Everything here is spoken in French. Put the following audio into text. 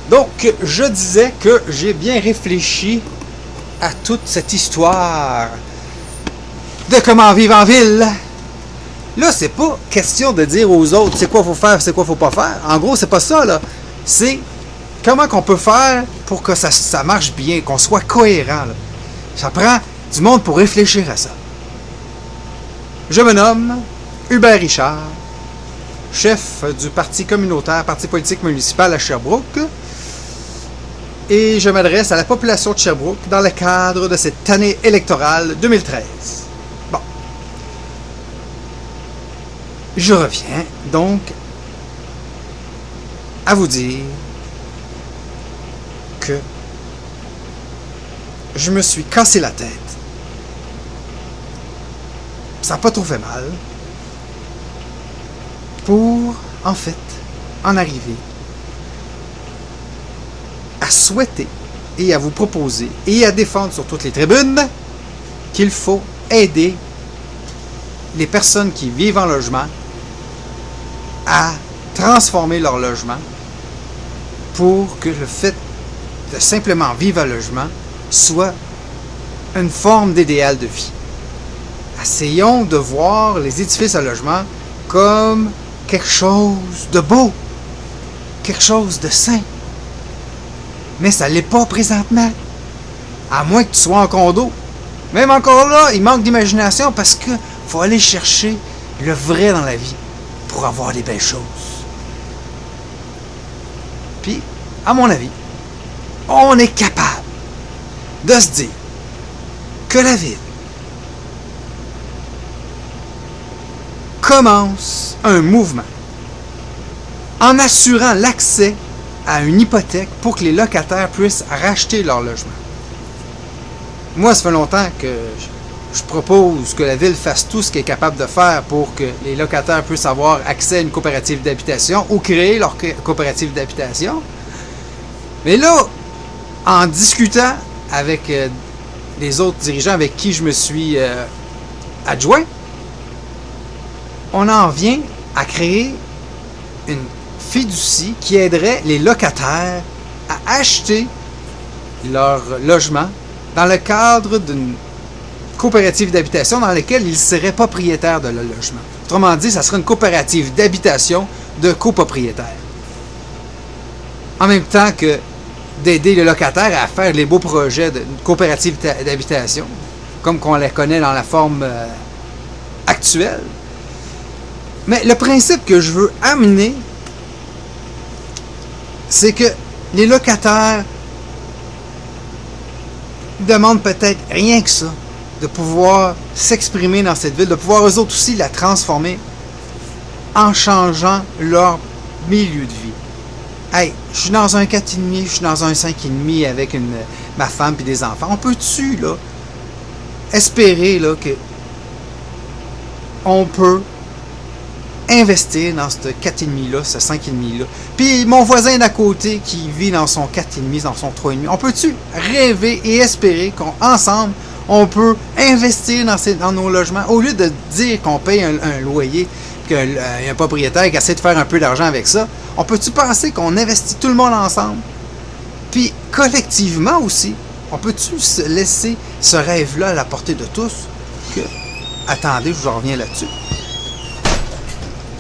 Donc, je disais que j'ai bien réfléchi à toute cette histoire de comment vivre en ville. Là, c'est pas question de dire aux autres c'est quoi faut faire, c'est quoi faut pas faire. En gros, c'est pas ça, là. C'est comment qu'on peut faire pour que ça marche bien, qu'on soit cohérent, là. Ça prend du monde pour réfléchir à ça. Je me nomme Hubert Richard, chef du parti communautaire, parti politique municipal à Sherbrooke, et je m'adresse à la population de Sherbrooke dans le cadre de cette année électorale 2013. Bon. Je reviens donc à vous dire que je me suis cassé la tête. Ça n'a pas trop fait mal pour, en fait, en arriver à souhaiter et à vous proposer et à défendre sur toutes les tribunes qu'il faut aider les personnes qui vivent en logement à transformer leur logement pour que le fait de simplement vivre en logement soit une forme d'idéal de vie. Essayons de voir les édifices à logement comme quelque chose de beau, quelque chose de sain. Mais ça ne l'est pas présentement. À moins que tu sois en condo. Même encore là, il manque d'imagination parce qu'il faut aller chercher le vrai dans la vie pour avoir des belles choses. Puis, à mon avis, on est capable de se dire que la ville commence un mouvement en assurant l'accès à une hypothèque pour que les locataires puissent racheter leur logement. Moi, ça fait longtemps que je propose que la ville fasse tout ce qu'elle est capable de faire pour que les locataires puissent avoir accès à une coopérative d'habitation ou créer leur coopérative d'habitation. Mais là, en discutant avec les autres dirigeants avec qui je me suis adjoint, on en vient à créer une fiducie qui aiderait les locataires à acheter leur logement dans le cadre d'une coopérative d'habitation dans laquelle ils seraient propriétaires de leur logement. Autrement dit, ça serait une coopérative d'habitation de copropriétaires. En même temps que d'aider les locataires à faire les beaux projets d'une coopérative d'habitation, comme qu'on les connaît dans la forme actuelle. Mais le principe que je veux amener, c'est que les locataires demandent peut-être rien que ça, de pouvoir s'exprimer dans cette ville, de pouvoir eux autres aussi la transformer en changeant leur milieu de vie. Hey, je suis dans un 4,5, je suis dans un 5,5 avec ma femme et des enfants. On peut-tu, là, espérer, là, que on peut investir dans ce 4,5-là, ce 5,5-là. Puis mon voisin d'à côté qui vit dans son 4,5, dans son 3,5, on peut-tu rêver et espérer qu'ensemble, on peut investir dans nos logements au lieu de dire qu'on paye un loyer, qu'il y a un propriétaire qui essaie de faire un peu d'argent avec ça, on peut-tu penser qu'on investit tout le monde ensemble? Puis collectivement aussi, on peut-tu laisser ce rêve-là à la portée de tous? Attendez, je vous reviens là-dessus.